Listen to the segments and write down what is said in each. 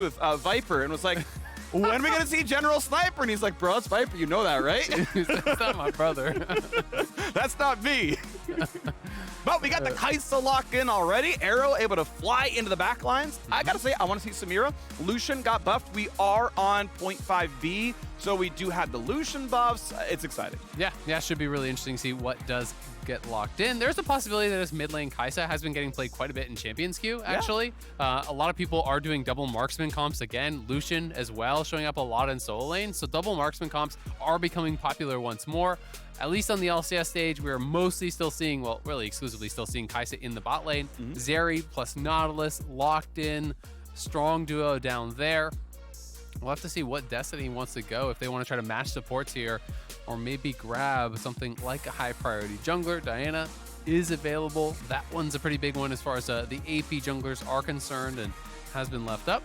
with Viper and was like, when are we going to see General Sniper? And he's like, bro, that's Viper. You know that, right? That's not my brother. That's not me. But we got the Kaisa lock in already. Arrow able to fly into the back lines. I got to say, I want to see Samira. Lucian got buffed. We are on 0.5B, so we do have the Lucian buffs. It's exciting. Yeah, should be really interesting to see what does get locked in. There's a possibility that this mid lane Kaisa has been getting played quite a bit in Champions Queue, actually. Yeah. A lot of people are doing double marksman comps again. Lucian as well, showing up a lot in solo lane. So double marksman comps are becoming popular once more. At least on the LCS stage, we're mostly still seeing, well, really exclusively still seeing Kaisa in the bot lane. Zeri plus Nautilus locked in. Strong duo down there. We'll have to see what Destiny wants to go, if they want to try to match supports here, or maybe grab something like a high priority jungler. Diana is available. That one's a pretty big one as far as the AP junglers are concerned, and has been left up.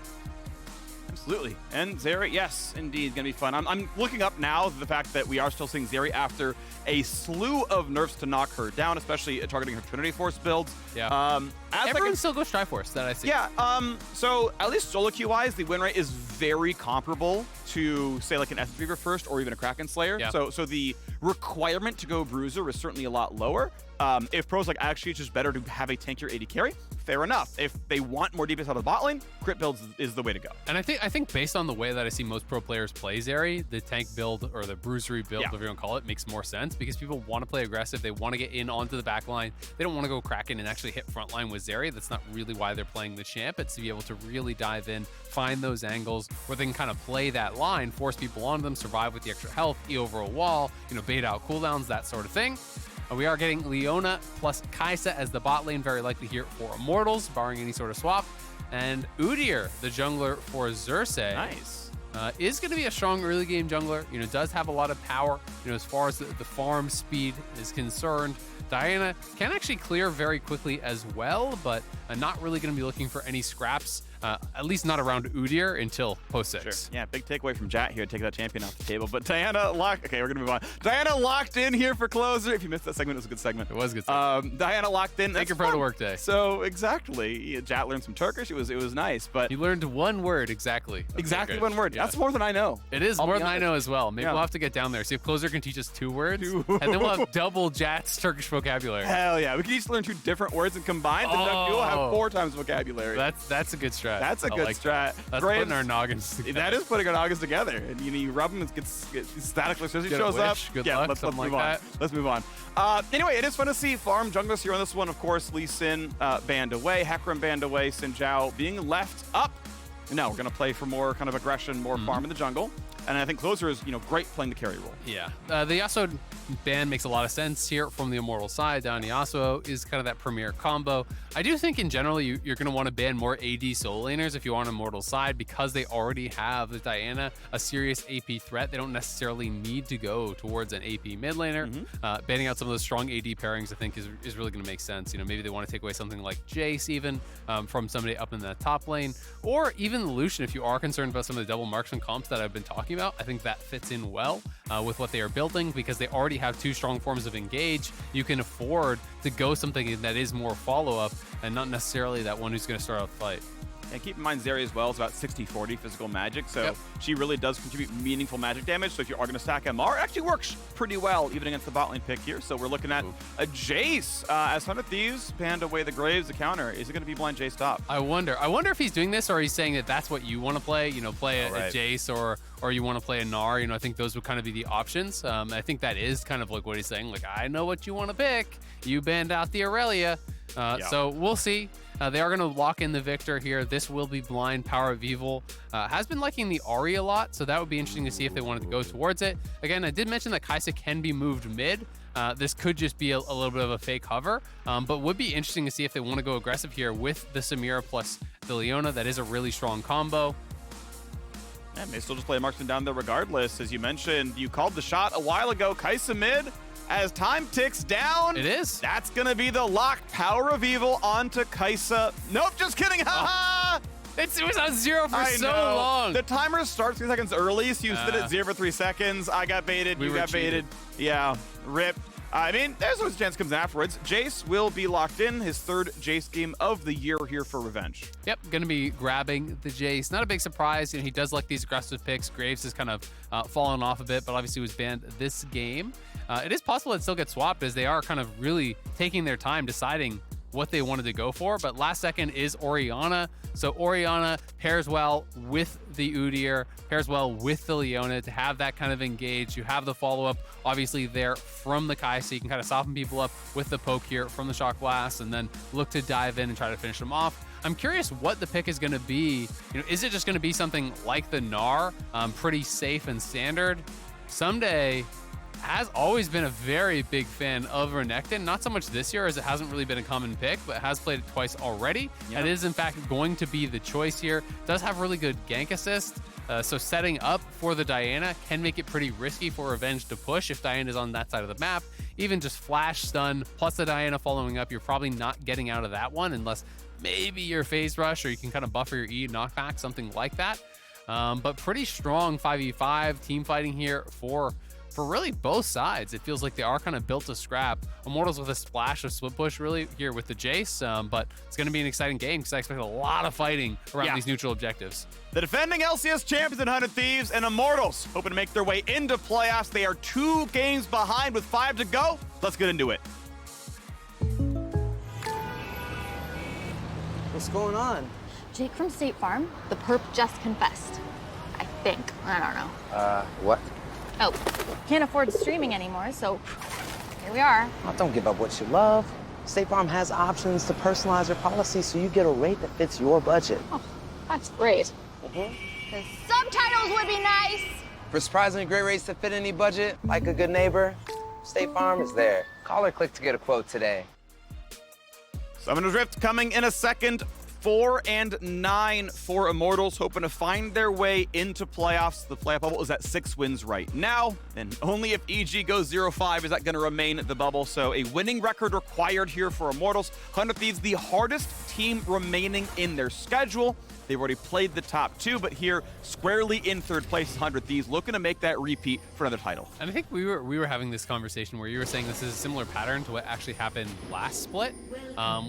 Absolutely. And Zeri, yes, indeed, going to be fun. I'm looking up now the fact that we are still seeing Zeri after a slew of nerfs to knock her down, especially targeting her Trinity Force builds. Yeah. Everyone still goes Triforce that I see. Yeah. So at least solo queue-wise, the win rate is very comparable to, say, like an S12 first or even a Kraken Slayer. Yeah. So the requirement to go Bruiser is certainly a lot lower. If pros like, actually it's just better to have a tankier AD carry, fair enough. If they want more DPS out of the bot lane, crit builds is the way to go. And I think based on the way that I see most pro players play Zeri, the tank build or the bruisery build, whatever you want to call it, makes more sense because people want to play aggressive. They want to get in onto the back line. They don't want to go Kraken and actually hit front line with Zeri. That's not really why they're playing the champ. It's to be able to really dive in, find those angles where they can kind of play that line, force people on them, survive with the extra health, E over a wall, bait out cooldowns, that sort of thing. We are getting Leona plus Kaisa as the bot lane, very likely here for Immortals, barring any sort of swap. And Udyr, the jungler for Xerxe. Nice. Is going to be a strong early game jungler. Does have a lot of power, as far as the farm speed is concerned. Diana can actually clear very quickly as well, but not really going to be looking for any scraps, at least not around Udyr until post 6. Sure. Yeah, big takeaway from Jat here, take that champion off the table. But Diana locked, okay, we're going to move on. Diana locked in here for closer. If you missed that segment, it was a good segment. It was a good segment. Diana locked in. Take your pro to work day. So exactly, Jat learned some Turkish. It was nice, but you learned one word exactly. Exactly one word. Yeah. That's more than I know. It is more than I know as well. Maybe we'll have to get down there, see if Closer can teach us 2 words, and then we'll have double Jat's Turkish vocabulary. Hell yeah, we can each learn 2 different words and combine. Then we'll have 4 times vocabulary. That's a good strat. That's a good strat. That's putting our noggins together. That is putting our noggins together. And you rub them, and gets static electricity shows up. Good yeah, luck, let's move like on. that. Let's move on. Anyway, it is fun to see farm junglers here on this one. Of course, Lee Sin banned away, HEcarim banned away, Xin Zhao being left up. No, we're going to play for more kind of aggression, more farm in the jungle. And I think Closer is, great playing the carry role. Yeah. The Yasuo ban makes a lot of sense here from the Immortal side. Down Yasuo is kind of that premier combo. I do think in general you're going to want to ban more AD solo laners if you want Immortal side because they already have the Diana, a serious AP threat. They don't necessarily need to go towards an AP mid laner. Banning out some of those strong AD pairings I think is really going to make sense. Maybe they want to take away something like Jayce even from somebody up in the top lane, or even Lucian if you are concerned about some of the double marksman comps that I've been talking about. I think that fits in well with what they are building because they already have 2 strong forms of engage. You can afford to go something that is more follow-up and not necessarily that one who's going to start out the fight. And keep in mind, Zeri as well is about 60-40 physical magic, so she really does contribute meaningful magic damage. So if you are going to stack MR, it actually works pretty well, even against the bot lane pick here. So we're looking at a Jayce. As Son of Thieves panned away the Graves, the counter. Is it going to be blind Jayce top? I wonder if he's doing this or he's saying that that's what you want to play, play a Jayce or you want to play a Gnar. I think those would kind of be the options. I think that is kind of like what he's saying. Like, I know what you want to pick. You banned out the Aurelia. So we'll see. They are going to lock in the Viktor here. This will be blind. PowerOfEvil has been liking the Ahri a lot, so that would be interesting to see if they wanted to go towards it. Again, I did mention that Kaisa can be moved mid. This could just be a little bit of a fake hover, but would be interesting to see if they want to go aggressive here with the Samira plus the Leona. That is a really strong combo. Yeah, may still just play Marksman down there regardless. As you mentioned, you called the shot a while ago. Kaisa mid. As time ticks down, it is. That's going to be the lock. PowerOfEvil onto Kaisa. Nope, just kidding. Ha-ha! It was on 0 for so long. The timer starts 3 seconds early, so you sit at 0 for 3 seconds. I got baited. You got baited. Yeah, rip. I mean, there's always a chance comes afterwards. Jayce will be locked in, his third Jayce game of the year here for Revenge. Yep, going to be grabbing the Jayce. Not a big surprise. You know, he does like these aggressive picks. Graves has kind of fallen off a bit, but obviously was banned this game. It is possible it still gets swapped as they are kind of really taking their time deciding what they wanted to go for, but last second is Orianna. So Orianna pairs well with the Udyr, pairs well with the Leona to have that kind of engage. You have the follow-up, obviously, there from the Kaisa. You can kind of soften people up with the poke here from the Shock Blast and then look to dive in and try to finish them off. I'm curious what the pick is going to be. You know, is it just going to be something like the Gnar, pretty safe and standard? Ssumday has always been a very big fan of Renekton. Not so much this year as it hasn't really been a common pick, but has played it twice already. Yep. And it is in fact going to be the choice here. Does have really good gank assist. So setting up for the Diana can make it pretty risky for Revenge to push if Diana is on that side of the map. Even just flash stun plus the Diana following up, you're probably not getting out of that one unless maybe your phase rush or you can kind of buffer your E knockback, something like that. But pretty strong 5v5 team fighting here for really both sides. It feels like they are kind of built to scrap. Immortals with a splash of split push really here with the Jayce, but it's going to be an exciting game because I expect a lot of fighting around these neutral objectives. The defending LCS champions in 100 Thieves and Immortals hoping to make their way into playoffs. They are 2 games behind with 5 to go. Let's get into it. What's going on? Jake from State Farm, the perp just confessed. I think. I don't know. What? Oh, can't afford streaming anymore, so here we are. Oh, don't give up what you love. State Farm has options to personalize your policy so you get a rate that fits your budget. Oh, that's great. The subtitles would be nice. For surprisingly great rates that fit any budget, like a good neighbor, State Farm is there. Call or click to get a quote today. Summoner's Rift coming in a second. 4 and 9 for Immortals, hoping to find their way into playoffs. The playoff bubble is at 6 wins right now, and only if EG goes 0-5 is that going to remain the bubble. So a winning record required here for Immortals. 100 Thieves, the hardest team remaining in their schedule. They've already played the top 2, but here squarely in 3rd place is 100 Thieves, looking to make that repeat for another title. And I think we were having this conversation where you were saying this is a similar pattern to what actually happened last split,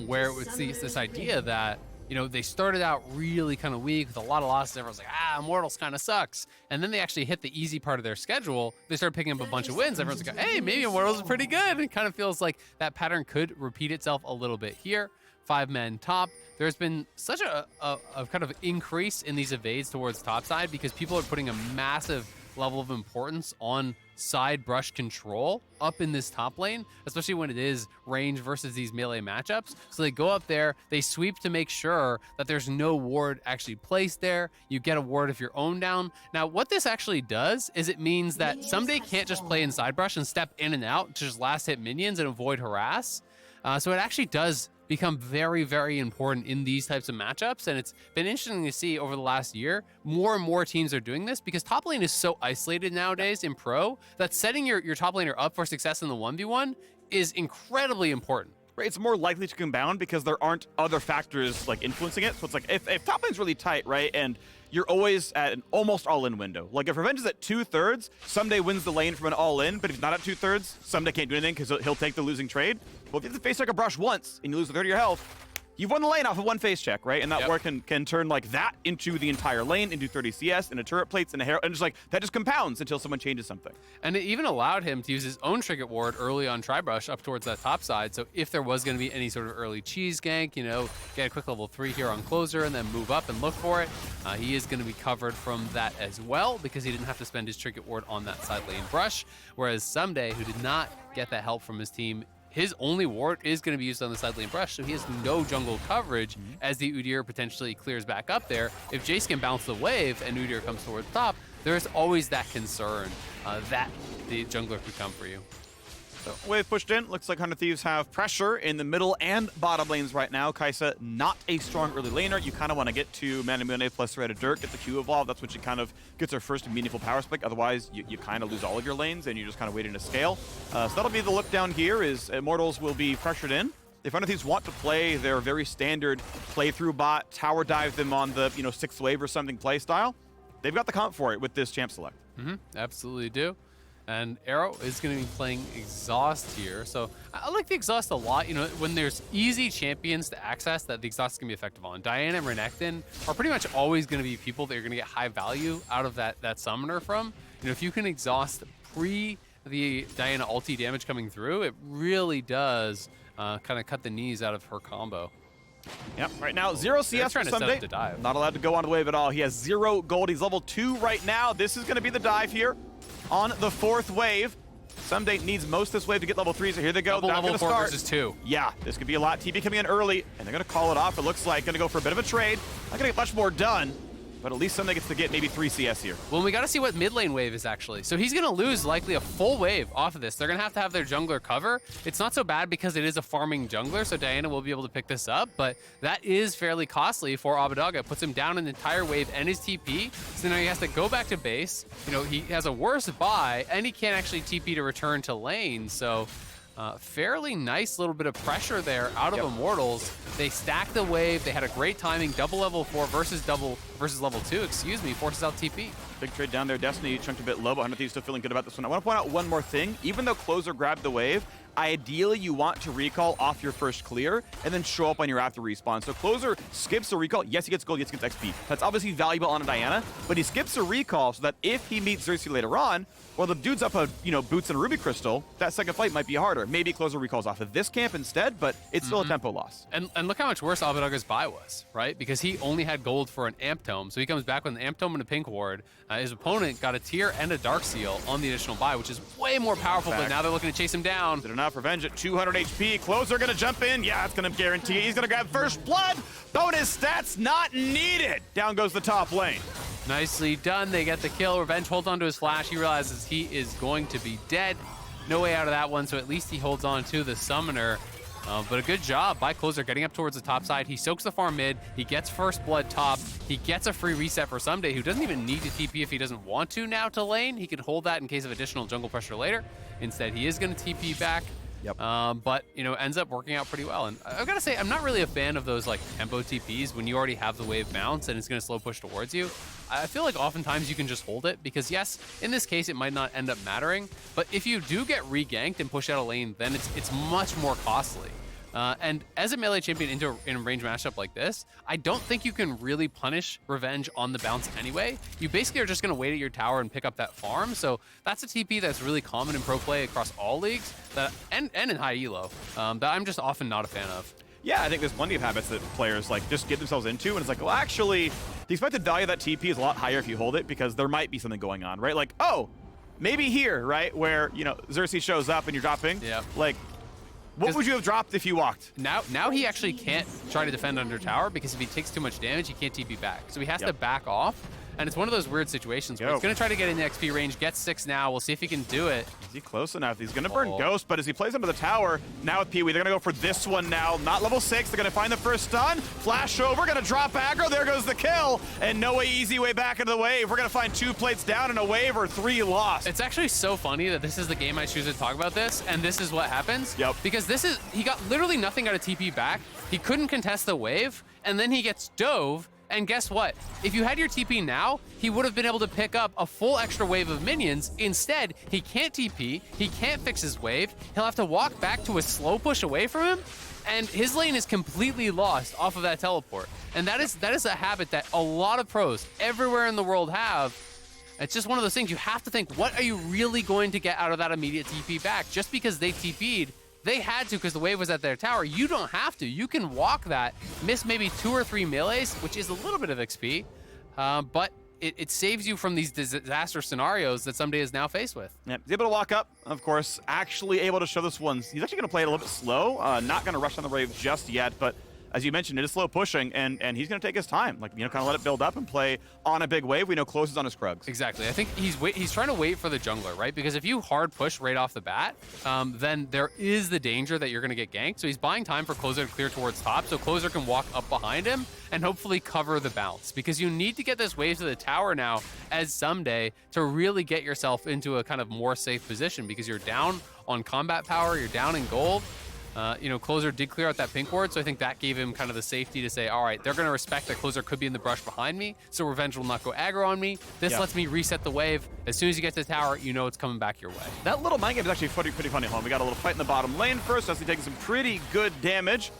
where it was this idea that, you know, they started out really kind of weak with a lot of losses. Everyone's like, Immortals kind of sucks. And then they actually hit the easy part of their schedule. They started picking up a bunch of wins. Everyone's like, hey, maybe Immortals is pretty good. It kind of feels like that pattern could repeat itself a little bit here. 5-men top. There's been such a kind of increase in these evades towards top side because people are putting a massive level of importance on side brush control up in this top lane, especially when it is range versus these melee matchups. So they go up there, they sweep to make sure that there's no ward actually placed there. You get a ward if you're owned down. Now, what this actually does is it means that Ssumday can't just play in side brush and step in and out to just last hit minions and avoid harass. So it actually does become very, very important in these types of matchups. And it's been interesting to see over the last year, more and more teams are doing this because top lane is so isolated nowadays in pro that setting your top laner up for success in the 1v1 is incredibly important. Right, it's more likely to compound because there aren't other factors like influencing it. So it's like if top lane's really tight, right, and you're always at an almost all-in window. Like if Revenge is at 2/3, Ssumday wins the lane from an all-in, but if he's not at 2/3, Ssumday can't do anything because he'll take the losing trade. Well, if you have to face check a brush once and you lose a third of your health, you've won the lane off of one face check, right? And that ward can turn like that into the entire lane, into 30 CS, into turret plates, and a hero, and just like that just compounds until someone changes something. And it even allowed him to use his own trinket ward early on Tribrush up towards that top side. So if there was going to be any sort of early cheese gank, you know, get a quick level 3 here on closer and then move up and look for it, he is going to be covered from that as well because he didn't have to spend his trinket ward on that side lane brush. Whereas Ssumday, who did not get that help from his team, his only ward is going to be used on the side lane brush, so he has no jungle coverage as the Udyr potentially clears back up there. If Jayce can bounce the wave and Udyr comes towards top, there's always that concern that the jungler could come for you. So wave pushed in. Looks like 100 Thieves have pressure in the middle and bottom lanes right now. Kaisa, not a strong early laner. You kind of want to get to Manamune plus Thread of Dirt, get the Q evolve. That's when she kind of gets her first meaningful power spike. Otherwise, you kind of lose all of your lanes and you're just kind of waiting to scale. So that'll be the look down here is Immortals will be pressured in. If 100 Thieves want to play their very standard playthrough bot, tower dive them on the 6th wave or something play style, they've got the comp for it with this champ select. Absolutely do. And Arrow is going to be playing Exhaust here. So I like the Exhaust a lot. You know, when there's easy champions to access that the Exhaust can be effective on. Diana and Renekton are pretty much always going to be people that you're going to get high value out of that summoner from. You know, if you can Exhaust pre the Diana ulti damage coming through, it really does kind of cut the knees out of her combo. Yep, right now, 0 CS for Ssumday. To dive. Not allowed to go on the wave at all. He has 0 gold. He's level 2 right now. This is going to be the dive here on the 4th wave. Ssumday needs most of this wave to get level 3, so here they go. Level 4 versus 2. Yeah, this could be a lot. TP coming in early, and they're going to call it off. It looks like going to go for a bit of a trade. Not going to get much more done, but at least Ssumday gets to get maybe 3 CS here. Well, we got to see what mid lane wave is actually. So he's going to lose likely a full wave off of this. They're going to have their jungler cover. It's not so bad because it is a farming jungler, so Diana will be able to pick this up, but that is fairly costly for Abbeddage. It puts him down an entire wave and his TP, so now he has to go back to base. You know, he has a worse buy, and he can't actually TP to return to lane, so fairly nice little bit of pressure there out of Immortals. They stacked the wave. They had a great timing. Double level 4 versus level 2, excuse me, forces out TP. Big trade down there. Destiny chunked a bit low, but Thieves still feeling good about this one. I want to point out one more thing. Even though Closer grabbed the wave, ideally you want to recall off your first clear and then show up on your after respawn. So Closer skips a recall. Yes, he gets gold. Yes, he gets XP. That's obviously valuable on a Diana, but he skips a recall so that if he meets Xerxe later on, well, the dude's up a, boots and a ruby crystal, that second fight might be harder. Maybe Closer recalls off of this camp instead, but it's still a tempo loss. And look how much worse Abbedage's buy was, right? Because he only had gold for an amp tome, so he comes back with an amp tome and a pink ward. His opponent got a tier and a dark seal on the additional buy, which is way more powerful, but now they're looking to chase him down. Did enough revenge at 200 HP. Closer gonna jump in. Yeah, it's gonna guarantee it. He's gonna grab first blood. Bonus stats not needed. Down goes the top lane. Nicely done. They get the kill. Revenge holds onto his flash. He realizes he is going to be dead. No way out of that one, so at least he holds on to the summoner. But a good job by Closer getting up towards the top side. He soaks the farm mid. He gets first blood top. He gets a free reset for Ssumday, who doesn't even need to TP if he doesn't want to now to lane. He can hold that in case of additional jungle pressure later. Instead, he is going to TP back. Yep. But, ends up working out pretty well. And I've got to say, I'm not really a fan of those, tempo TPs when you already have the wave bounce and it's going to slow push towards you. I feel like oftentimes you can just hold it because, yes, in this case, it might not end up mattering. But if you do get re-ganked and push out a lane, then it's much more costly. And as a melee champion in a range matchup like this, I don't think you can really punish Revenge on the bounce anyway. You basically are just going to wait at your tower and pick up that farm. So that's a TP that's really common in pro play across all leagues and in high elo that I'm just often not a fan of. Yeah, I think there's plenty of habits that players just get themselves into, and it's like, well, actually, the expected value of that TP is a lot higher if you hold it because there might be something going on, right? Like, oh, maybe here, right, where, Xerxe shows up and you're dropping. Yeah. What would you have dropped if you walked? Now he actually can't try to defend under tower because if he takes too much damage, he can't TP back. So he has to back off. And it's one of those weird situations where he's going to try to get in the XP range, gets 6 now. We'll see if he can do it. Is he close enough? He's going to burn Ghost, but as he plays under the tower, now with Pee-wee, they're going to go for this one now. Not level 6. They're going to find the first stun. Flash over, going to drop aggro. There goes the kill. And no easy way back into the wave. We're going to find 2 plates down in a wave or 3 lost. It's actually so funny that this is the game I choose to talk about this, and this is what happens. Yep. Because he got literally nothing out of TP back. He couldn't contest the wave, and then he gets dove. And guess what? If you had your TP now, he would have been able to pick up a full extra wave of minions. Instead, he can't TP, he can't fix his wave, he'll have to walk back to a slow push away from him, and his lane is completely lost off of that teleport. And that is a habit that a lot of pros everywhere in the world have. It's just one of those things you have to think, what are you really going to get out of that immediate TP back? Just because they TP'd, they had to because the wave was at their tower. You don't have to. You can walk that, miss maybe 2 or 3 melees, which is a little bit of XP, but it saves you from these disaster scenarios that Ssumday is now faced with. Yeah, he's able to walk up, of course, actually able to show this one. He's actually going to play it a little bit slow, not going to rush on the wave just yet, but as you mentioned, it is slow pushing, and he's going to take his time. Kind of let it build up and play on a big wave. We know Close is on his Krugs. Exactly. I think he's trying to wait for the jungler, right? Because if you hard push right off the bat, then there is the danger that you're going to get ganked. So he's buying time for Closer to clear towards top, so Closer can walk up behind him and hopefully cover the bounce. Because you need to get this wave to the tower now as Ssumday to really get yourself into a kind of more safe position because you're down on combat power, you're down in gold. You know, Closer did clear out that pink ward, so I think that gave him kind of the safety to say, all right, they're going to respect that Closer could be in the brush behind me, so Revenge will not go aggro on me. This lets me reset the wave. As soon as you get to the tower, you know it's coming back your way. That little mind game is actually pretty funny, home. We got a little fight in the bottom lane first. Jessie taking some pretty good damage.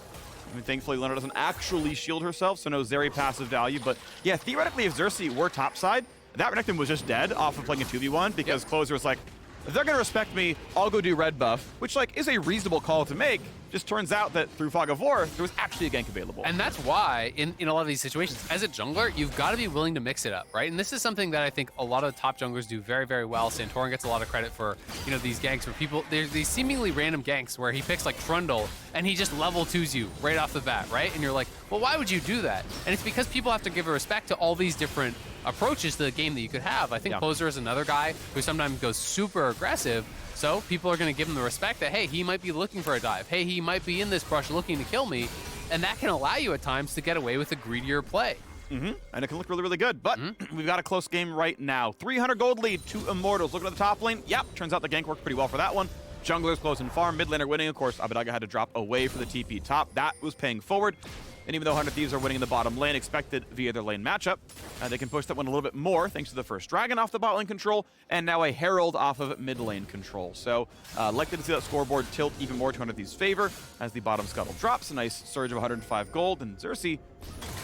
I mean, thankfully, Leona doesn't actually shield herself, so no Zeri passive value. But yeah, theoretically, if Xerxe were topside, that Renekton was just dead off of playing a 2v1 because Closer was like, if they're going to respect me, I'll go do red buff, which like is a reasonable call to make. Just turns out that through Fog of War, there was actually a gank available. And that's why, in a lot of these situations, as a jungler, you've got to be willing to mix it up, right? And this is something that I think a lot of the top junglers do very, very well. Santorin gets a lot of credit for, you know, these ganks where people, there's these seemingly random ganks where he picks like Trundle and he just level 2s you right off the bat, right? And you're like, well, why would you do that? And it's because people have to give a respect to all these different approaches to the game that you could have. I think Closer is another guy who sometimes goes super aggressive, so people are going to give him the respect that, hey, he might be looking for a dive. Hey, he might be in this brush looking to kill me, and that can allow you at times to get away with a greedier play. And it can look really, really good, but we've got a close game right now. 300 gold lead to Immortals. Looking at the top lane, turns out the gank worked pretty well for that one. Junglers close and farm, mid laner winning. Of course, Abbeddage had to drop away for the TP top. That was paying forward. And even though 100 Thieves are winning in the bottom lane, expected via their lane matchup, they can push that one a little bit more thanks to the first Dragon off the bot lane control, and now a Herald off of mid lane control. So likely to see that scoreboard tilt even more to 100 Thieves' favor as the bottom scuttle drops. A nice surge of 105 gold, and Xerxe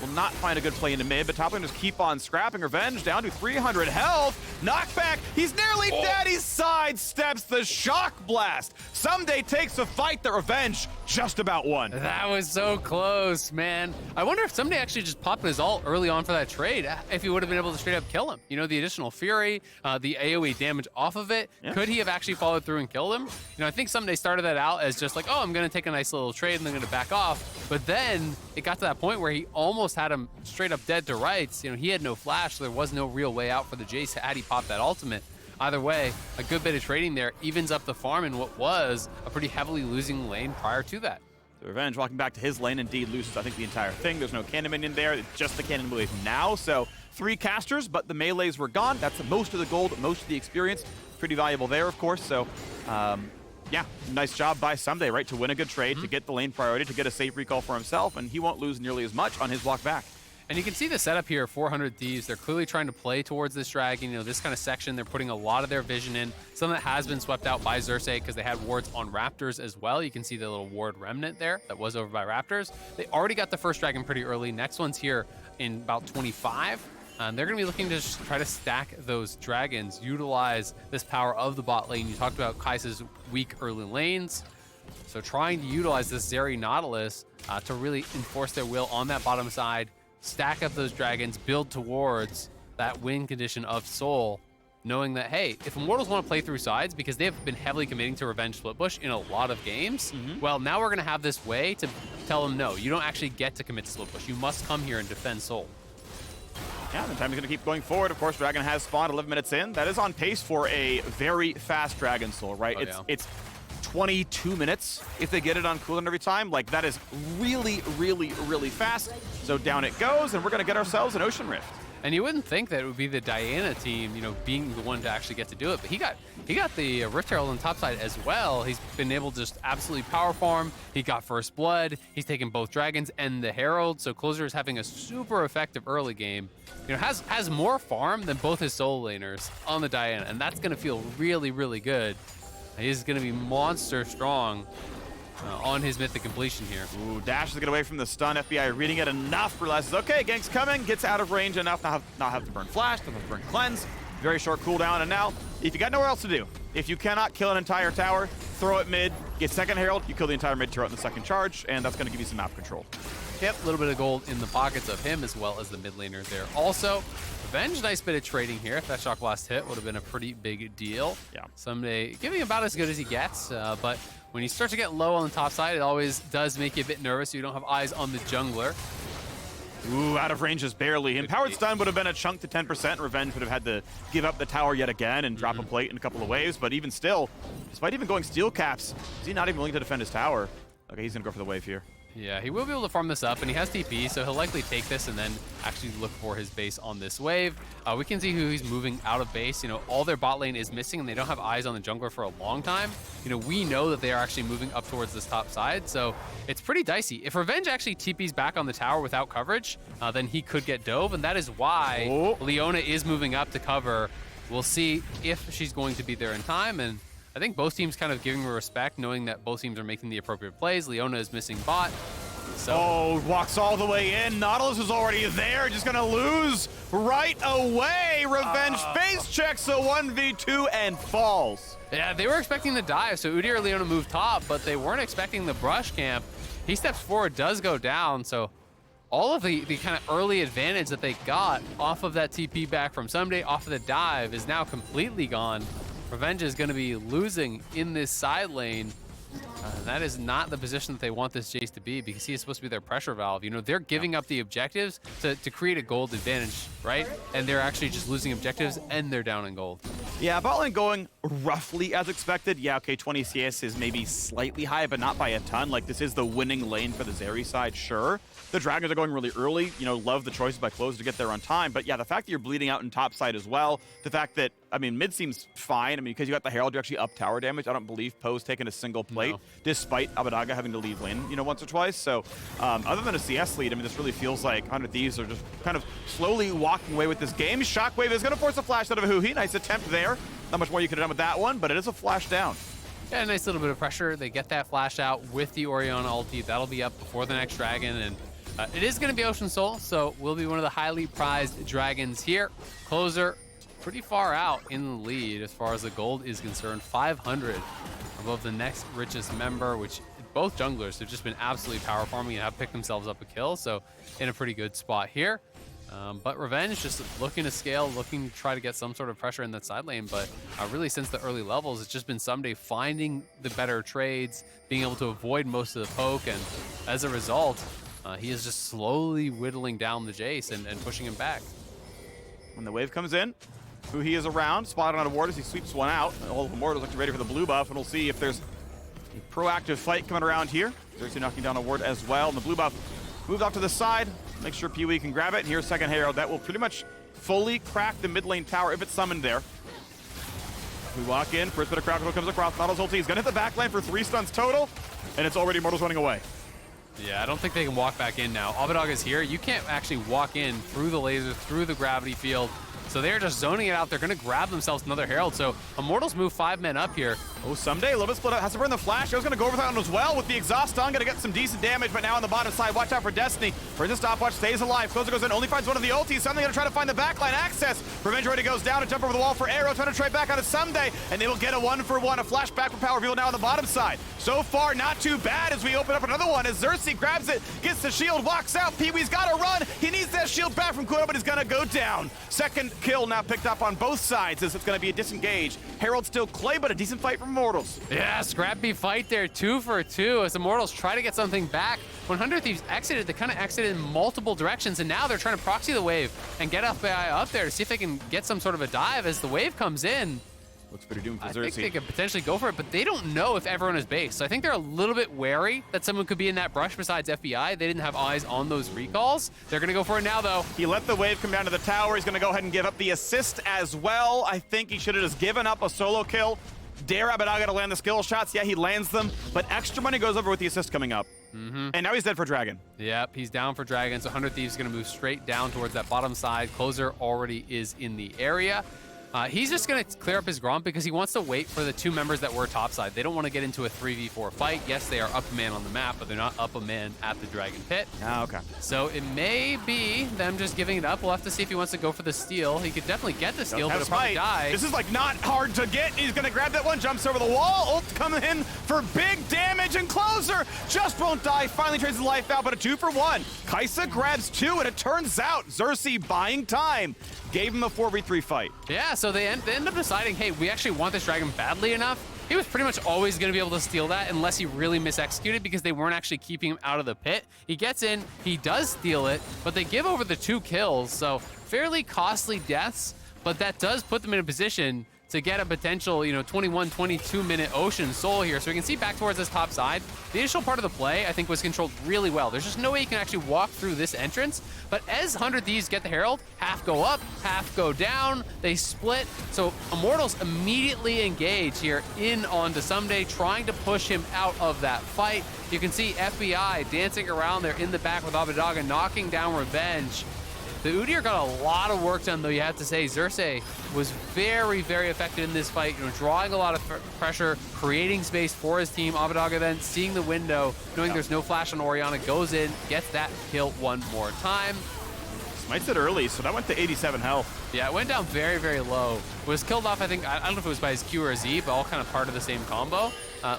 will not find a good play into mid, but top lane just keep on scrapping. Revenge down to 300 health. Knockback, he's nearly dead. He sidesteps the shock blast. Ssumday takes a fight that Revenge just about won. That was so close, man. I wonder if Ssumday actually just popped his ult early on for that trade, if he would have been able to straight up kill him. You know, the additional Fury, the AoE damage off of it. Could he have actually followed through and killed him? You know, I think Ssumday started that out as just like, oh, I'm going to take a nice little trade and I'm going to back off. But then it got to that point where he almost had him straight up dead to rights. You know, he had no flash, so there was no real way out for the Jayce had he popped that ultimate. Either way, a good bit of trading there evens up the farm in what was a pretty heavily losing lane prior to that. So Revenge walking back to his lane indeed loses, I think, the entire thing. There's no cannon minion there. It's just the cannon wave now. So 3 casters, but the melees were gone. That's most of the gold, most of the experience. Pretty valuable there, of course. So, yeah, nice job by Ssumday, right, to win a good trade, to get the lane priority, to get a safe recall for himself, and he won't lose nearly as much on his walk back. And you can see the setup here, 400 Thieves. They're clearly trying to play towards this dragon. You know, this kind of section, they're putting a lot of their vision in. Some that has been swept out by Xerxe because they had wards on Raptors as well. You can see the little ward remnant there that was over by Raptors. They already got the first dragon pretty early. Next one's here in about 25. They're going to be looking to just try to stack those dragons, utilize this power of the bot lane. You talked about Kaisa's weak early lanes. So trying to utilize this Zeri Nautilus to really enforce their will on that bottom side, stack up those dragons, build towards that win condition of Soul, knowing that, hey, if Immortals want to play through sides, because they've been heavily committing to Revenge Split Push in a lot of games, well, now we're going to have this way to tell them, no, you don't actually get to commit to Split Push. You must come here and defend Soul. Yeah, the time is going to keep going forward. Of course, Dragon has spawned 11 minutes in. That is on pace for a very fast Dragon Soul, right? It's 22 minutes if they get it on cooldown every time. Like, that is really, really, really fast. So down it goes, and we're going to get ourselves an Ocean Rift. And you wouldn't think that it would be the Diana team, you know, being the one to actually get to do it, but he got the Rift Herald on the top side as well. He's been able to just absolutely power farm. He got First Blood. He's taken both Dragons and the Herald, so Closer is having a super effective early game. You know, has more farm than both his solo laners on the Diana, and that's going to feel really, really good. He's going to be monster strong on his mythic completion here. Ooh, dashes to get away from the stun. FBI reading it enough, realizes, okay, gank's coming, gets out of range enough, not have to burn flash, doesn't have to burn cleanse. Very short cooldown, and now, if you got nowhere else to do, if you cannot kill an entire tower, throw it mid, get second Herald, you kill the entire mid turret in the second charge, and that's going to give you some map control. Yep, a little bit of gold in the pockets of him as well as the mid laner there. Also, Revenge, nice bit of trading here. If that Shock Blast hit, would have been a pretty big deal. Yeah. Ssumday giving about as good as he gets, but when you start to get low on the top side, it always does make you a bit nervous. You don't have eyes on the jungler. Ooh, out of range just barely. Empowered Stun would have been a chunk to 10%. Revenge would have had to give up the tower yet again and drop a plate in a couple of waves, but even still, despite even going steel caps, is he not even willing to defend his tower? Okay, he's gonna go for the wave here. Yeah, he will be able to farm this up, and he has TP, so he'll likely take this and then actually look for his base on this wave. We can see Huhi's moving out of base. You know, all their bot lane is missing, and they don't have eyes on the jungler for a long time. You know, we know that they are actually moving up towards this top side, so it's pretty dicey. If Revenge actually TPs back on the tower without coverage, then he could get dove, and that is why Leona is moving up to cover. We'll see if she's going to be there in time, and I think both teams kind of giving her respect, knowing that both teams are making the appropriate plays. Leona is missing bot. So walks all the way in. Nautilus is already there, just gonna lose right away. Revenge face checks a 1v2 and falls. Yeah, they were expecting the dive, so Udi or Leona moved top, but they weren't expecting the brush camp. He steps forward, does go down, so all of the kind of early advantage that they got off of that TP back from Ssumday, off of the dive, is now completely gone. Revenge is going to be losing in this side lane. That is not the position that they want this Jayce to be, because he is supposed to be their pressure valve. You know, they're giving up the objectives to create a gold advantage, right? And they're actually just losing objectives, and they're down in gold. Yeah, bot lane going roughly as expected. Yeah, okay, 20 CS is maybe slightly high, but not by a ton. Like, this is the winning lane for the Zeri side, sure. The Dragons are going really early. You know, love the choices by Close to get there on time. But yeah, the fact that you're bleeding out in top side as well, the fact that, I mean, mid seems fine. I mean, because you got the Herald, you're actually up tower damage. I don't believe Poe's taken a single plate, despite Abbeddage having to leave lane, you know, once or twice. So other than a CS lead, I mean, this really feels like 100 Thieves are just kind of slowly walking away with this game. Shockwave is going to force a flash out of Huhi. Nice attempt there. Not much more you could have done with that one, but it is a flash down. Yeah, a nice little bit of pressure. They get that flash out with the Orianna ulti. That'll be up before the next dragon, and it is going to be Ocean Soul, so will be one of the highly prized dragons here. Closer pretty far out in the lead as far as the gold is concerned. 500 above the next richest member, which both junglers have just been absolutely power farming and have picked themselves up a kill, so in a pretty good spot here. But Revenge just looking to scale, looking to try to get some sort of pressure in that side lane. But really, since the early levels, it's just been Ssumday finding the better trades, being able to avoid most of the poke. And as a result, he is just slowly whittling down the Jayce and pushing him back. When the wave comes in, Huhi is around, spotted on a ward as he sweeps one out. All of the Immortals look ready for the blue buff, and we'll see if there's a proactive fight coming around here. Xerxe knocking down a ward as well, and the blue buff moved off to the side. Make sure Pee-wee can grab it. And here's second Herald. That will pretty much fully crack the mid lane tower if it's summoned there. We walk in. First bit of crowd control comes across. Nautilus ulti. He's going to hit the back lane for 3 stuns total. And it's already Immortals running away. Yeah, I don't think they can walk back in now. Abbeddage is here. You can't actually walk in through the laser, through the gravity field. So they're just zoning it out. They're going to grab themselves another Herald. So Immortals move 5 men up here. Oh, Ssumday, a little bit split up. Has to burn the flash. I was going to go over that one as well with the exhaust on. Going to get some decent damage, but now on the bottom side, watch out for Destiny. Burns the stopwatch, stays alive. Closer goes in, only finds one of the ultis. Ssumday going to try to find the backline access. Revenge already goes down to jump over the wall for Arrow, trying to trade back onto Ssumday, and they will get a 1-for-1. A flashback for PowerOfEvil now on the bottom side. So far, not too bad as we open up another one as Xerxe grabs it, gets the shield, walks out. Pee-wee's got to run. He needs that shield back from Kudo, but he's going to go down. Second kill now picked up on both sides as it's going to be a disengage. Herald still Clay, but a decent fight from Immortals. Yeah, scrappy fight there, 2 for 2 as Immortals try to get something back. When 100 Thieves exited, they kind of exited in multiple directions, and now they're trying to proxy the wave and get FBI up there to see if they can get some sort of a dive as the wave comes in. Looks pretty doomed for Xerxe. I think they could potentially go for it, but they don't know if everyone is based. So I think they're a little bit wary that someone could be in that brush besides FBI. They didn't have eyes on those recalls. They're going to go for it now, though. He let the wave come down to the tower. He's going to go ahead and give up the assist as well. I think he should have just given up a solo kill. Dare Abbeddage to land the skill shots. Yeah, he lands them, but extra money goes over with the assist coming up. And now he's dead for Dragon. Yep, he's down for Dragon. So 100 Thieves is going to move straight down towards that bottom side. Closer already is in the area. He's just going to clear up his Gromp because he wants to wait for the 2 members that were topside. They don't want to get into a 3v4 fight. Yes, they are up a man on the map, but they're not up a man at the Dragon Pit. Ah, okay. So it may be them just giving it up. We'll have to see if he wants to go for the steal. He could definitely get the steal, but he'll probably die. This is like not hard to get. He's going to grab that one, jumps over the wall. Ult coming in for big damage, and Closer just won't die. Finally trades his life out, but a 2-for-1. Kaisa grabs 2, and it turns out Xerxe buying time gave him a 4v3 fight. Yeah, so they end up deciding, hey, we actually want this dragon badly enough. He was pretty much always going to be able to steal that unless he really misexecuted because they weren't actually keeping him out of the pit. He gets in, he does steal it, but they give over the 2 kills, so fairly costly deaths, but that does put them in a position to get a potential, 21, 22-minute Ocean Soul here. So we can see back towards this top side. The initial part of the play, I think, was controlled really well. There's just no way you can actually walk through this entrance. But as 100 Thieves get the Herald, half go up, half go down. They split. So Immortals immediately engage here in onto Ssumday, trying to push him out of that fight. You can see FBI dancing around there in the back with Abbeddage, knocking down Revenge. The Udyr got a lot of work done, though, you have to say. Xerxe was very, very effective in this fight, drawing a lot of pressure, creating space for his team. Abbeddage then seeing the window, knowing there's no flash on Orianna, goes in, gets that kill one more time. Smites it early, so that went to 87 health. Yeah, it went down very, very low. Was killed off, I think, I don't know if it was by his Q or his E, but all kind of part of the same combo.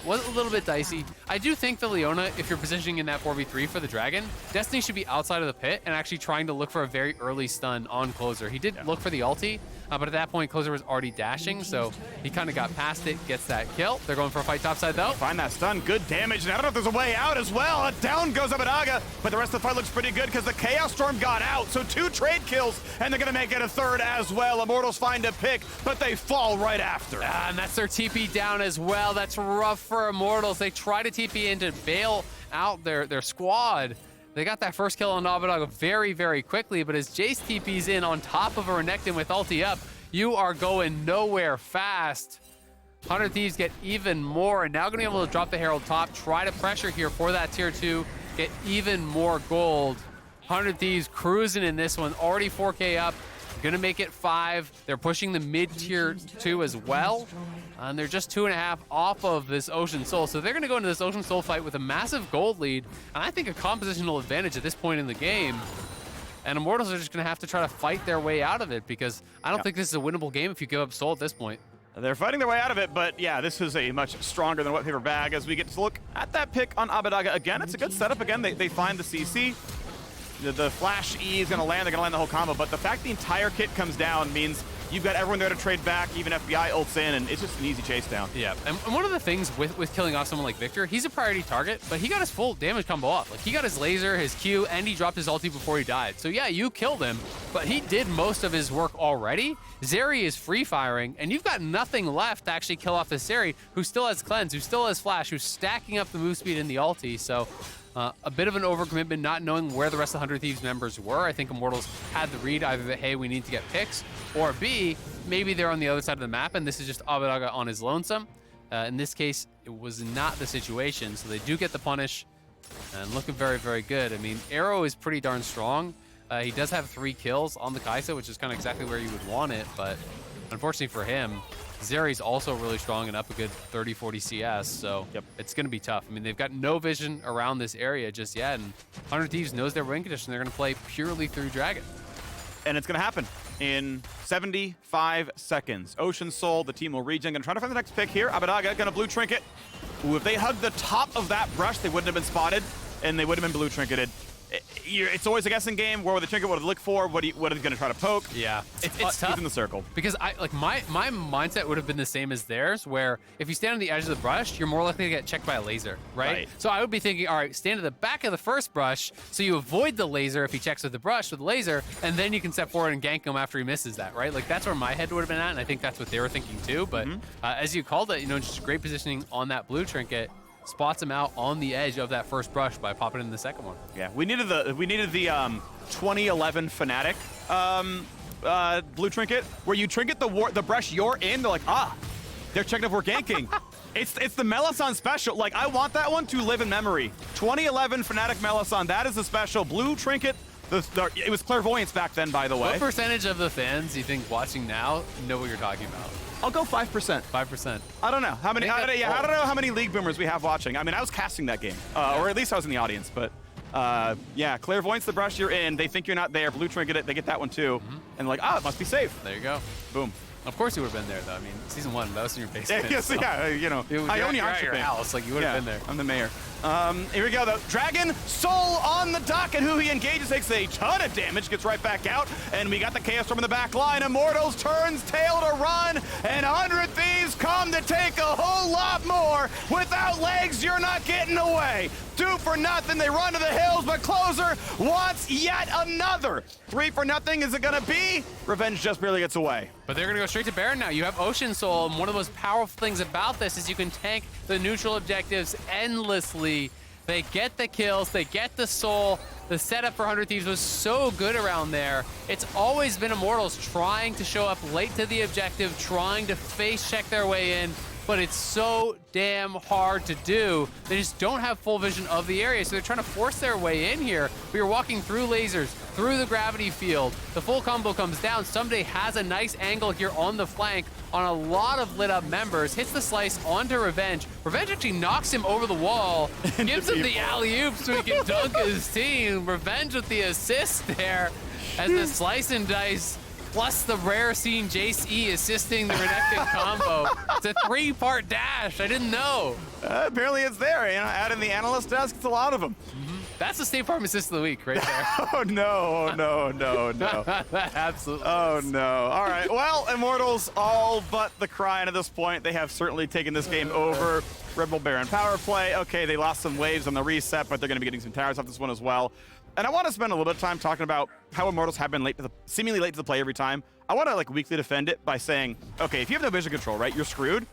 Was a little bit dicey. I do think the Leona, if you're positioning in that 4v3 for the Dragon, Destiny should be outside of the pit and actually trying to look for a very early stun on Closer. He did look for the ulti, but at that point, Closer was already dashing, so he kind of got past it, gets that kill. They're going for a fight topside, though. Find that stun, good damage, and I don't know if there's a way out as well. Down goes Abbeddage, but the rest of the fight looks pretty good because the Chaos Storm got out, so 2 trade kills, and they're gonna make it a 3rd as well. Immortals find a pick, but they fall right after. And that's their TP down as well. That's rough for Immortals. They try to TP in to bail out their squad. They got that first kill on Abbeddage very, very quickly, but as Jayce TPs in on top of a Renekton with ulti up, you are going nowhere fast. 100 Thieves get even more, and now going to be able to drop the Herald top, try to pressure here for that tier 2, get even more gold. 100 Thieves cruising in this one, already 4K up, gonna make it 5. They're pushing the mid-tier 2 as well, and they're just 2.5 off of this Ocean Soul. So they're gonna go into this Ocean Soul fight with a massive gold lead, and I think a compositional advantage at this point in the game. And Immortals are just gonna have to try to fight their way out of it, because I don't think this is a winnable game if you give up Soul at this point. They're fighting their way out of it, but yeah, this is a much stronger than Wet Paper Bag as we get to look at that pick on Abbeddage again. It's a good setup again. They find the CC. The flash E is going to land. They're going to land the whole combo, but the fact the entire kit comes down means you've got everyone there to trade back. Even FBI ults in, and it's just an easy chase down. Yeah, and one of the things with killing off someone like Viktor, he's a priority target, but he got his full damage combo off. Like, he got his laser, his Q, and he dropped his ulti before he died. So yeah, you killed him, but he did most of his work already. Zeri is free firing, and you've got nothing left to actually kill off this Zeri, who still has cleanse, who still has flash, who's stacking up the move speed and the ulti. So a bit of an overcommitment, not knowing where the rest of the 100 Thieves members were. I think Immortals had the read either that, hey, we need to get picks, or B, maybe they're on the other side of the map and this is just Abbeddage on his lonesome. In this case, it was not the situation, so they do get the punish and looking very, very good. I mean, Arrow is pretty darn strong. He does have 3 kills on the Kaisa, which is kind of exactly where you would want it, but unfortunately for him, Zeri's also really strong and up a good 30, 40 CS, so it's going to be tough. I mean, they've got no vision around this area just yet, and 100 Thieves knows their win condition. They're going to play purely through Dragon. And it's going to happen in 75 seconds. Ocean Soul, the team will regen. Going to try to find the next pick here. Abbeddage going to blue trinket. Ooh, if they hugged the top of that brush, they wouldn't have been spotted, and they would have been blue trinketed. It's always a guessing game. Where would they trinket? What do they look for? What are they going to try to poke? Yeah, it's tough. Keep in the circle. Because my mindset would have been the same as theirs, where if you stand on the edge of the brush, you're more likely to get checked by a laser, right? So I would be thinking, all right, stand at the back of the first brush, so you avoid the laser if he checks with the brush with the laser, and then you can step forward and gank him after he misses that, right? Like, that's where my head would have been at, and I think that's what they were thinking too. But as you called it, just great positioning on that blue trinket. Spots him out on the edge of that first brush by popping in the second one. Yeah, we needed the 2011 Fnatic blue trinket, where you trinket the brush you're in. They're like, they're checking if we're ganking. It's the Melisson special. Like, I want that one to live in memory. 2011 Fnatic Melisson, that is a special blue trinket. It was clairvoyance back then, by the way. What percentage of the fans you think watching now know what you're talking about? I'll go 5%. 5%. I don't know how many. I don't know how many league boomers we have watching. I mean, I was casting that game, or at least I was in the audience. But yeah, clairvoyance, the brush you're in. They think you're not there. Blue trinket it. They get that one too, and like, it must be safe. There you go. Boom. Of course you would have been there, though. I mean, season 1, that was in your basement. Yes, so. I own your house. Like, you would have been there. I'm the mayor. Here we go, though. Dragon Soul on the dock, and Huhi engages, takes a ton of damage, gets right back out, and we got the Chaos Storm in the back line. Immortals turns tail to run, and 100 Thieves come to take a whole lot more. more. Without legs, you're not getting away. 2 for nothing, they run to the hills, but Closer wants yet another. 3 for nothing, is it gonna be? Revenge just barely gets away. But they're gonna go straight to Baron now. You have Ocean Soul, and one of the most powerful things about this is you can tank the neutral objectives endlessly. They get the kills, they get the soul. The setup for 100 Thieves was so good around there. It's always been Immortals trying to show up late to the objective, trying to face check their way in, but it's so damn hard to do. They just don't have full vision of the area, so they're trying to force their way in here. We are walking through lasers, through the gravity field. The full combo comes down. Ssumday has a nice angle here on the flank on a lot of lit up members, hits the slice onto Revenge. Revenge actually knocks him over the wall, gives him the alley-oop so he can dunk his team. Revenge with the assist there as the slice and dice plus the rare scene Jayce E assisting the Renekton combo. It's a 3-part dash. I didn't know. Apparently it's there. You know, out in the analyst desk, it's a lot of them. That's the State Farm assist of the week right there. Oh no, oh no, no, no. Absolutely. Oh no. All right. Well, Immortals all but the crying at this point. They have certainly taken this game over. Red Bull Baron power play. Okay, they lost some waves on the reset, but they're going to be getting some towers off this one as well. And I want to spend a little bit of time talking about how Immortals have been seemingly late to the play every time. I want to like weakly defend it by saying, okay, if you have no vision control, right, you're screwed.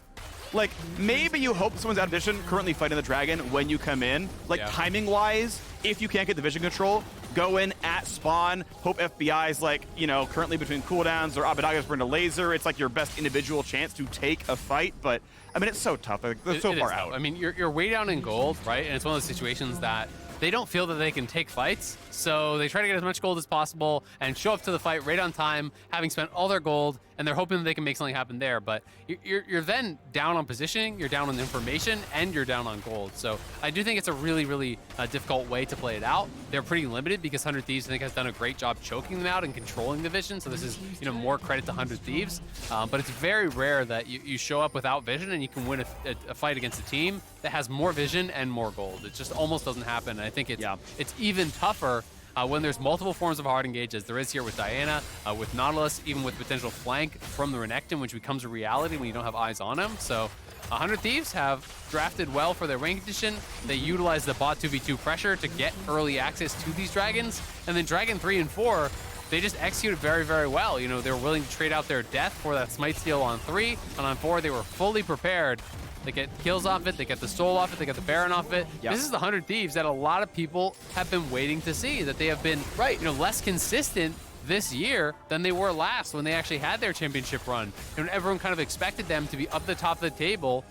Like, maybe you hope someone's out of vision currently fighting the dragon when you come in. Like, timing-wise, if you can't get the vision control, go in at spawn, hope FBI's like, you know, currently between cooldowns or Abbeddage burn a laser. It's like your best individual chance to take a fight, but I mean, it's so tough. Like, they're so far out. I mean, you're way down in gold, right? And it's one of those situations that they don't feel that they can take fights, so they try to get as much gold as possible and show up to the fight right on time, having spent all their gold, and they're hoping that they can make something happen there. But you're then down on positioning, you're down on information, and you're down on gold. So I do think it's a really, really difficult way to play it out. They're pretty limited because 100 Thieves, I think, has done a great job choking them out and controlling the vision. So this is, you know, more credit to 100 Thieves. But it's very rare that you show up without vision and you can win a fight against a team that has more vision and more gold. It just almost doesn't happen. And I think it's even tougher when there's multiple forms of hard engage, as there is here with Diana, with Nautilus, even with potential flank from the Renekton, which becomes a reality when you don't have eyes on him. So 100 Thieves have drafted well for their rank condition. They utilize the bot 2v2 pressure to get early access to these dragons. And then Dragon 3 and 4, they just executed very, very well. You know, they were willing to trade out their death for that smite steal on 3, and on 4, they were fully prepared. They get kills off it, they get the soul off it, they get the Baron off it. Yep. This is the 100 Thieves that a lot of people have been waiting to see, that they have been you know, less consistent this year than they were last when they actually had their championship run. And everyone kind of expected them to be up the top of the table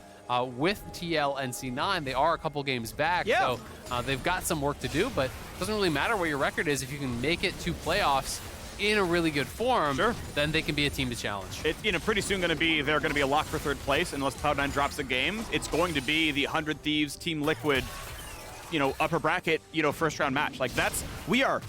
with TL and C9. They are a couple games back, so they've got some work to do, but it doesn't really matter what your record is if you can make it to playoffs in a really good form, then they can be a team to challenge. It's, you know, pretty soon they're going to be a lock for 3rd place unless Cloud9 drops a game. It's going to be the 100 Thieves Team Liquid, you know, upper bracket, you know, 1st round match. Like we are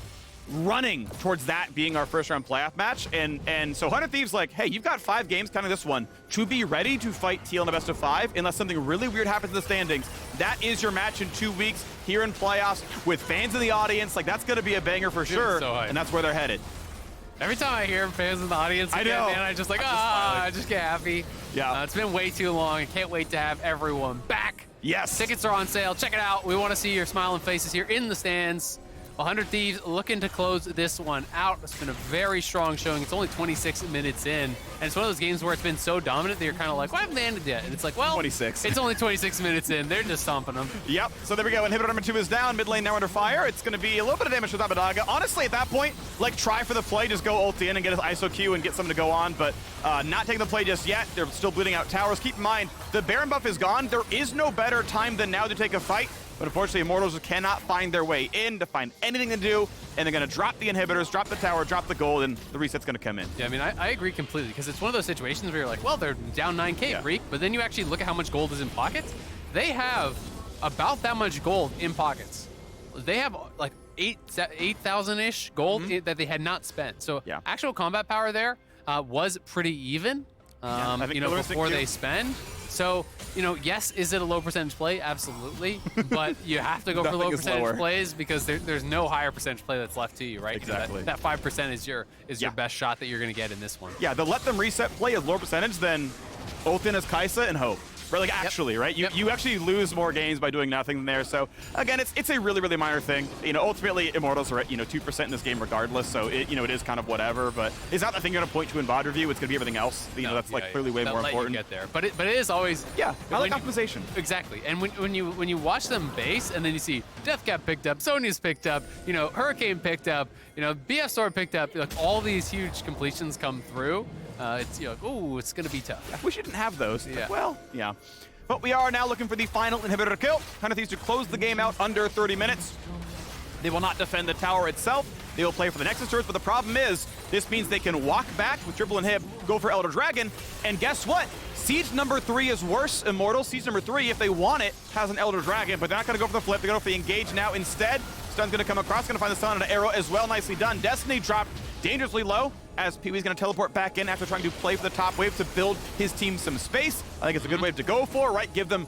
running towards that being our 1st round playoff match. And so 100 Thieves like, hey, you've got 5 games, counting this one, to be ready to fight TL in a best of 5 unless something really weird happens in the standings. That is your match in 2 weeks here in playoffs with fans in the audience. Like, that's going to be a banger for sure. So and that's where they're headed. Every time I hear fans in the audience again, man, I just like, I just get happy. Yeah. It's been way too long. I can't wait to have everyone back. Yes. Tickets are on sale. Check it out. We want to see your smiling faces here in the stands. 100 Thieves looking to close this one out. It's been a very strong showing. It's only 26 minutes in. And it's one of those games where it's been so dominant that you're kind of like, why haven't they ended yet? And it's like, well, 26. It's only 26 minutes in. They're just stomping them. Yep. So there we go. Inhibitor number 2 is down. Mid lane now under fire. It's going to be a little bit of damage with Abbeddage. Honestly, at that point, like, try for the play. Just go ult in and get his ISO Q and get something to go on. But not taking the play just yet. They're still bleeding out towers. Keep in mind, the Baron buff is gone. There is no better time than now to take a fight. But unfortunately, Immortals cannot find their way in to find anything to do, and they're going to drop the inhibitors, drop the tower, drop the gold, and the reset's going to come in. Yeah, I mean, I agree completely, because it's one of those situations where you're like, well, they're down 9K, Phreak, but then you actually look at how much gold is in pockets. They have about that much gold in pockets. They have like 8,000-ish gold that they had not spent. So actual combat power there was pretty even, you know, before they spend. So, you know, yes, is it a low percentage play? Absolutely. But you have to go for low percentage plays because there's no higher percentage play that's left to you, right? Exactly. You know, that 5% is your best shot that you're going to get in this one. Yeah, the let them reset play is lower percentage than ult in as Kaisa and hope. Right, like actually, right? You actually lose more games by doing nothing than there. So again, it's a really, really minor thing. You know, ultimately Immortals are at 2% in this game regardless. So it is kind of whatever. But it's not the thing you're gonna point to in VOD review. It's gonna be everything else. That's like clearly way more important. Get there, but it is always I like optimization. Exactly. And when you watch them base and then you see Deathcap picked up, Sonya's picked up, Hurricane picked up, BF Sword picked up, like all these huge completions come through. It's ooh, it's gonna be tough. I wish you didn't have those. Yeah. Well, yeah. But we are now looking for the final inhibitor kill. Thieves to close the game out under 30 minutes. They will not defend the tower itself. They will play for the Nexus turrets, but the problem is, this means they can walk back with triple inhib, go for Elder Dragon, and guess what? Siege number 3 is worse. Immortals, Siege number 3, if they want it, has an Elder Dragon, but they're not gonna go for the flip, they're gonna go for the engage now instead. Stun's gonna come across, gonna find the stun and an arrow as well, nicely done. Destiny dropped dangerously low, as Pee-wee's gonna teleport back in after trying to play for the top wave to build his team some space. I think it's a good wave to go for, right? Give them,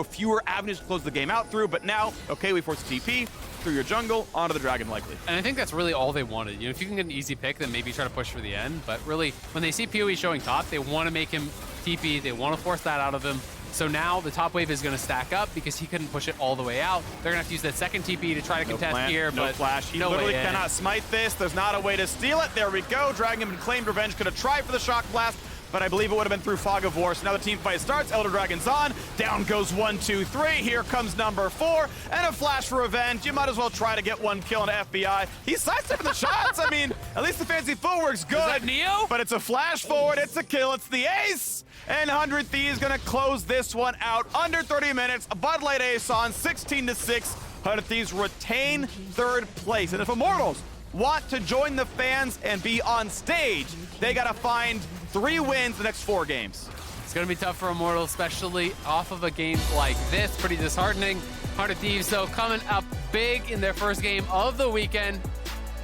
fewer avenues to close the game out through, but now, okay, we force a TP through your jungle, onto the dragon likely. And I think that's really all they wanted. If you can get an easy pick, then maybe try to push for the end, but really, when they see PoE showing top, they want to make him TP, they want to force that out of him. So now the top wave is going to stack up because he couldn't push it all the way out. They're going to have to use that second TP to try to contest here, no but flash. He literally cannot smite this. There's not a way to steal it. There we go. Dragon and claimed revenge. Could have tried for the shock blast, but I believe it would have been through Fog of War. So now the team fight starts. Elder Dragon's on. Down goes 1, 2, 3. Here comes number 4. And a flash for revenge. You might as well try to get one kill on FBI. He sidestepping the shots. I mean, at least the fancy footwork's good. Is that Neo? But it's a flash forward. It's a kill. It's the ace. And 100 Thieves gonna close this one out under 30 minutes. A Bud Light ace on 16-6. 100 Thieves retain 3rd place. And if Immortals want to join the fans and be on stage, they gotta find 3 wins the next 4 games. It's gonna be tough for Immortals, especially off of a game like this. Pretty disheartening. 100 Thieves, though, coming up big in their first game of the weekend.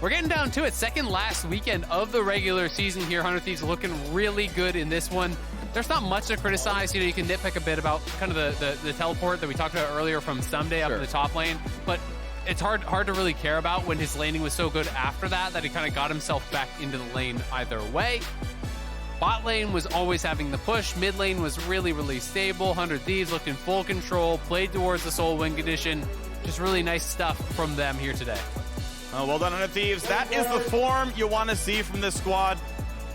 We're getting down to it. Second last weekend of the regular season here. 100 Thieves looking really good in this one. There's not much to criticize. You can nitpick a bit about kind of the teleport that we talked about earlier from Ssumday up in the top lane, but it's hard to really care about when his laning was so good after that he kind of got himself back into the lane either way. Bot lane was always having the push. Mid lane was really, really stable. 100 Thieves looked in full control, played towards the Soul Wing condition. Just really nice stuff from them here today. Oh, well done, 100 Thieves. That is the form you want to see from this squad.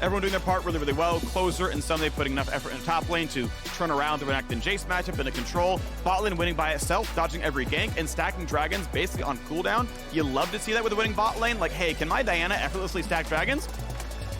Everyone doing their part really, really well. Closer and Ssumday putting enough effort in the top lane to turn around the Renekton Jayce matchup into control. Bot lane winning by itself, dodging every gank, and stacking dragons basically on cooldown. You love to see that with a winning bot lane. Like, hey, can my Diana effortlessly stack dragons?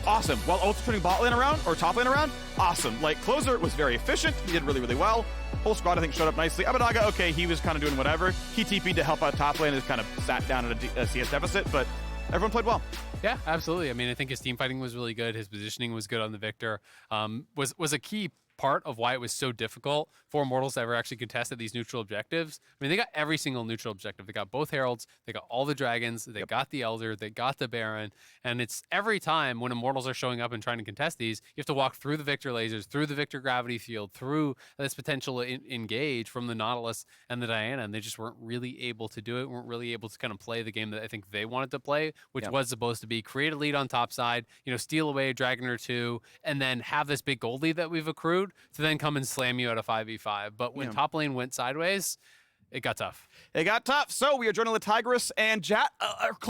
Awesome. While also turning bot lane around, or top lane around? Awesome. Like, Closer was very efficient. He did really, really well. Whole squad, I think, showed up nicely. Abbeddage, okay, he was kind of doing whatever. He TP'd to help out top lane and just kind of sat down at a CS deficit, but everyone played well. Yeah, absolutely. I mean, I think his team fighting was really good. His positioning was good on the Viktor. Was a key part of why it was so difficult for Immortals to ever actually contest at these neutral objectives. I mean, they got every single neutral objective. They got both Heralds, they got all the Dragons, they got the Elder, they got the Baron, and it's every time when Immortals are showing up and trying to contest these, you have to walk through the Viktor lasers, through the Viktor gravity field, through this potential engage from the Nautilus and the Diana, and they just weren't really able to do it, weren't really able to kind of play the game that I think they wanted to play, which was supposed to be create a lead on top side, steal away a dragon or two, and then have this big gold lead that we've accrued to then come and slam you at a 5v5. But when top lane went sideways, it got tough. It got tough. So we are joining the Tigress and Jat.